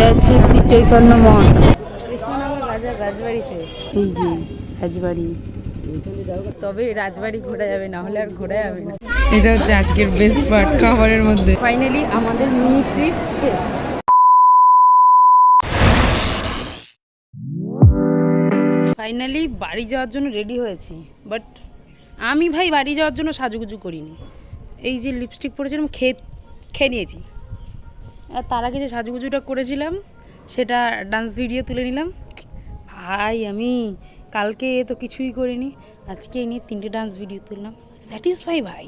এটা হচ্ছে শ্রী চৈতন্য মঠ, কৃষ্ণনগর বাজার রাজবাড়িতে। এই যে রাজবাড়ি, তবে রাজবাড়ি ঘোরা যাবে, না হলে আর ঘোরা যাবে না। এটা হচ্ছে আজকের বেস্ট পার্ট খাবারের মধ্যে। ফাইনালি আমাদের মিনি ট্রিপ শেষ। ফাইনালি বাড়ি যাওয়ার জন্য রেডি হয়েছি, বাট আমি ভাই বাড়ি যাওয়ার জন্য সাজুগুজু করিনি। এই যে লিপস্টিক পরেছিলাম, খেয়ে নিয়েছি। আর তার আগে যে সাজুগুজুটা করেছিলাম সেটা ডান্স ভিডিও তুলে নিলাম। ভাই আমি কালকে তো কিছুই করিনি, আজকে এই নিয়ে 3টে ডান্স ভিডিও তুললাম। স্যাটিসফাই ভাই,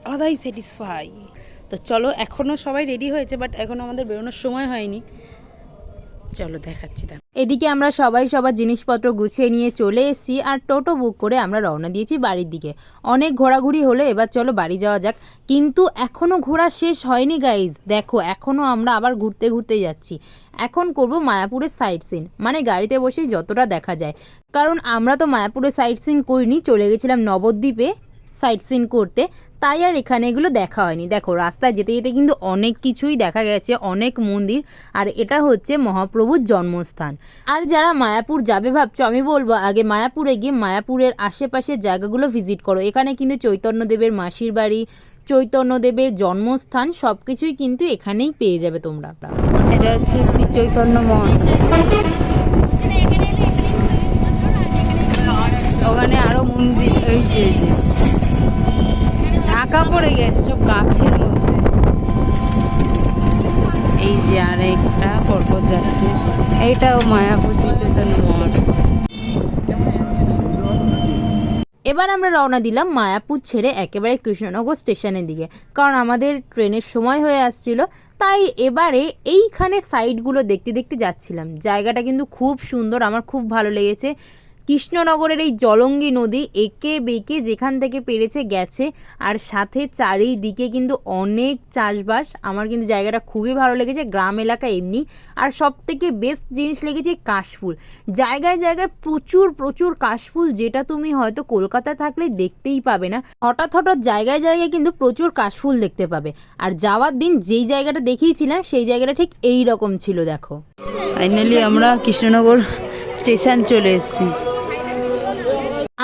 আলাদাই স্যাটিসফাই। তো চলো, এখনও সবাই রেডি হয়েছে, বাট এখনও আমাদের বেরোনোর সময় হয়নি। চলো দেখাচ্ছি। এদিকে আমরা সবাই সবার জিনিসপত্র গুছিয়ে নিয়ে চলে এসেছি, আর টোটো বুক করে আমরা রওনা দিয়েছি বাড়ির দিকে। অনেক ঘোরাঘুরি হলো, এবার চলো বাড়ি যাওয়া যাক। কিন্তু এখনও ঘোরা শেষ হয়নি গাইজ, দেখো এখনও আমরা আবার ঘুরতে ঘুরতে যাচ্ছি। এখন করব মায়াপুরের সাইট সিন, মানে গাড়িতে বসেই যতটা দেখা যায়। কারণ আমরা তো মায়াপুরের সাইট সিন করিনি, চলে গেছিলাম নবদ্বীপে সাইট সিন করতে, তাই আর এখানে এগুলো দেখা হয়নি। দেখো রাস্তায় যেতে যেতে কিন্তু অনেক কিছুই দেখা গেছে, অনেক মন্দির, আর এটা হচ্ছে মহাপ্রভুর জন্মস্থান। আর যারা মায়াপুর যাবে ভাবছো, আমি বলবো আগে মায়াপুরে গিয়ে মায়াপুরের আশেপাশের জায়গাগুলো ভিজিট করো। এখানে কিন্তু চৈতন্যদেবের মাসির বাড়ি, চৈতন্যদেবের জন্মস্থান সব কিছুই কিন্তু এখানেই পেয়ে যাবে তোমরা। এটা হচ্ছে শ্রী চৈতন্য মঠ, ওখানে আরো মন্দির। এই যে ঢাকা পড়ে গেছে সব গাছের মধ্যে। এই যে আরেকটা পরপর যাচ্ছে, এইটাও মায়াপুর শ্রী চৈতন্য মঠ। এবার আমরা রওনা দিলাম মায়াপুর ছেড়ে একেবারে কৃষ্ণনগর স্টেশনের দিকে, কারণ আমাদের ট্রেনের সময় হয়ে আসছিল। তাই এবারে এইখানে সাইডগুলো দেখতে দেখতে যাচ্ছিলাম। জায়গাটা কিন্তু খুব সুন্দর, আমার খুব ভালো লেগেছে। কৃষ্ণনগরের এই জলঙ্গি নদী এঁকে বেঁকে যেখান থেকে পেরেছে গেছে, আর সাথে চারিদিকে কিন্তু অনেক চাষবাস। আমার কিন্তু জায়গাটা খুবই ভালো লেগেছে, গ্রাম এলাকা এমনি। আর সব থেকে বেস্ট জিনিস লেগেছে কাশফুল। জায়গায় জায়গায় প্রচুর প্রচুর কাশফুল, যেটা তুমি হয়তো কলকাতা থাকলে দেখতেই পাবে না। হঠাৎ হঠাৎ জায়গায় জায়গায় কিন্তু প্রচুর কাশফুল দেখতে পাবে। আর যাওয়ার দিন যেই জায়গাটা দেখিয়েছিলাম সেই জায়গাটা ঠিক এই রকম ছিল। দেখো ফাইনালি আমরা কৃষ্ণনগর স্টেশন চলে এসেছি।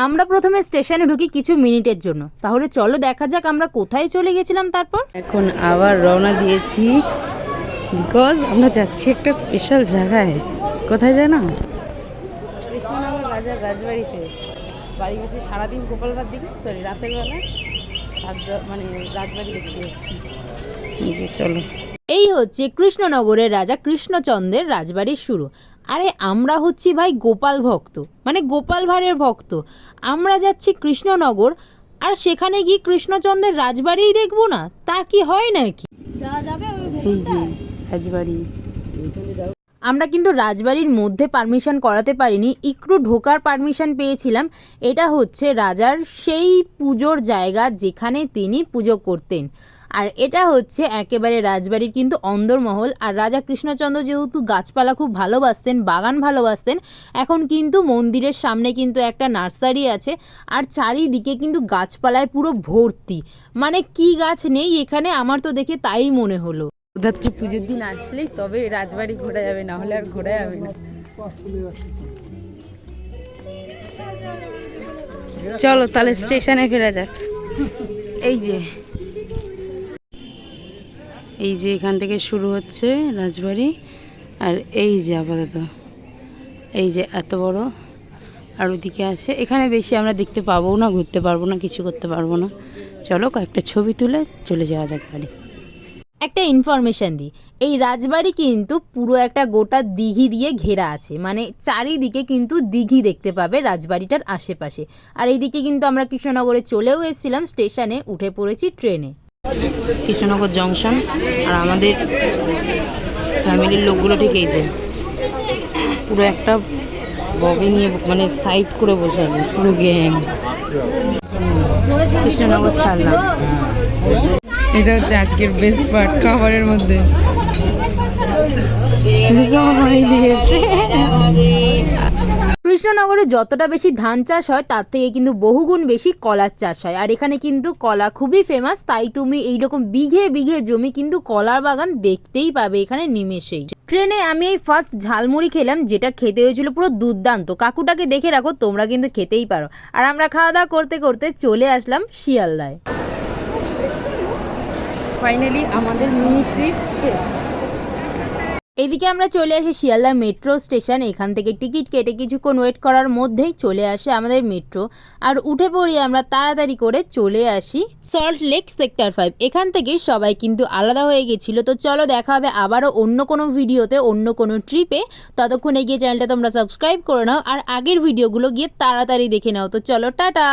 আমরা প্রথমে স্টেশনে ঢুকি কিছু মিনিটের জন্য, তাহলে চলো দেখা যাক আমরা কোথায় চলে গেছিলাম। তারপর এখন আবার রওনা দিয়েছি, বিকজ আমরা যাচ্ছি একটা স্পেশাল জায়গায়। কোথায় জানো? কৃষ্ণনগর বাজার রাজবাড়িতে। বাড়ি বসে সারাদিন গোপালবার দিকে, সরি রাতের বেলা মানে রাজবাড়ি দেখতে যাচ্ছি। এই যে চলো, এই হচ্ছে কৃষ্ণনগরের রাজা কৃষ্ণচন্দ্রের রাজবাড়ির শুরু। আরে আমরা হচ্ছি ভাই গোপাল ভক্ত, মানে গোপাল ভাঁড়ের ভক্ত। আমরা যাচ্ছি কৃষ্ণনগর, আর সেখানে গিয়ে কৃষ্ণচন্দ্রের রাজবাড়িই দেখবো না, তা কি হয় নাকি? এই যে রাজবাড়ি। আমরা কিন্তু রাজবাড়ির মধ্যে পারমিশন করাতে পারিনি, একটু ঢোকার পারমিশন পেয়েছিলাম। এটা হচ্ছে রাজার সেই পুজোর জায়গা যেখানে তিনি পুজো করতেন। আর এটা হচ্ছে একেবারে রাজবাড়ির কিন্তু অন্দরমহল। আর রাজা কৃষ্ণচন্দ্র যেহেতু গাছপালা খুব ভালোবাসতেন, বাগান ভালোবাসতেন, এখন কিন্তু মন্দিরের সামনে কিন্তু একটা নার্সারি আছে, আর চারিদিকে কিন্তু গাছপালায় পুরো ভর্তি। মানে কি গাছ নেই এখানে, আমার তো দেখে তাই মনে হলো। শিবরাত্রি পুজোর দিন আসলেই তবে রাজবাড়ি ঘোরা যাবে, না হলে আর ঘোরা যাবে না। চলো তাহলে স্টেশনে ফেরা যাক। এই যে এখান থেকে শুরু হচ্ছে রাজবাড়ি, আর এই যে আপাতত এই যে এত বড়, আর ওদিকে আছে। এখানে বেশি আমরা দেখতে পাবো না, ঘুরতে পারবো না, কিছু করতে পারবো না। চলো কয়েকটা ছবি তুলে চলে যাওয়া যাক বাড়ি। একটা ইনফরমেশান দিই, এই রাজবাড়ি কিন্তু পুরো একটা গোটা দিঘি দিয়ে ঘেরা আছে, মানে চারিদিকে কিন্তু দিঘি দেখতে পাবে রাজবাড়িটার আশেপাশে। আর এইদিকে কিন্তু আমরা কৃষ্ণনগরে চলেও এসেছিলাম, স্টেশনে উঠে পড়েছি ট্রেনে। কৃষ্ণনগর জংশন, আর আমাদের ফ্যামিলির লোকগুলো ঠিক এই যে পুরো একটা বগে নিয়ে মানে সাইড করে বসে আছে, পুরো গ্যাং। কৃষ্ণনগর ছাড়লাম। এটা হচ্ছে আজকের বেস্ট পার্ট খাবারের মধ্যে। কৃষ্ণনগরে যতটা বেশি ধান চাষ হয় তার থেকে কিন্তু বহুগুণ বেশি কলার চাষ হয়। আর এখানে কিন্তু কলা খুবই ফেমাস, তাই তুমি এইরকম বিঘে বিঘে জমি কিন্তু কলার বাগান দেখতেই পাবে এখানে নিমেষেই। ট্রেনে আমি এই ফার্স্ট ঝালমুড়ি খেলাম, যেটা খেতে হয়েছিল পুরো দুর্দান্ত। কাকুটাকে দেখে রাখো, তোমরা কিন্তু খেতেই পারো। আর আমরা খাওয়া দাওয়া করতে করতে চলে আসলাম শিয়ালদায়। ফাইনালি আমাদের মিনি ট্রিপ শেষ। এদিকে আমরা চলে আসি শিয়ালদা মেট্রো স্টেশন। এখান থেকে টিকিট কেটে কিছুক্ষণ ওয়েট করার মধ্যেই চলে আসে আমাদের মেট্রো। আর উঠে পড়ি আমরা তাড়াতাড়ি করে চলে আসি সল্ট লেক সেক্টর 5। এখান থেকে সবাই কিন্তু আলাদা হয়ে গেছিলো। তো চলো দেখা হবে আবারও অন্য কোনো ভিডিওতে, অন্য কোনো ট্রিপে। ততক্ষণ এগিয়ে চ্যানেলটা তোমরা সাবস্ক্রাইব করে নাও আর আগের ভিডিওগুলো গিয়ে তাড়াতাড়ি দেখে নাও। তো চলো টাটা।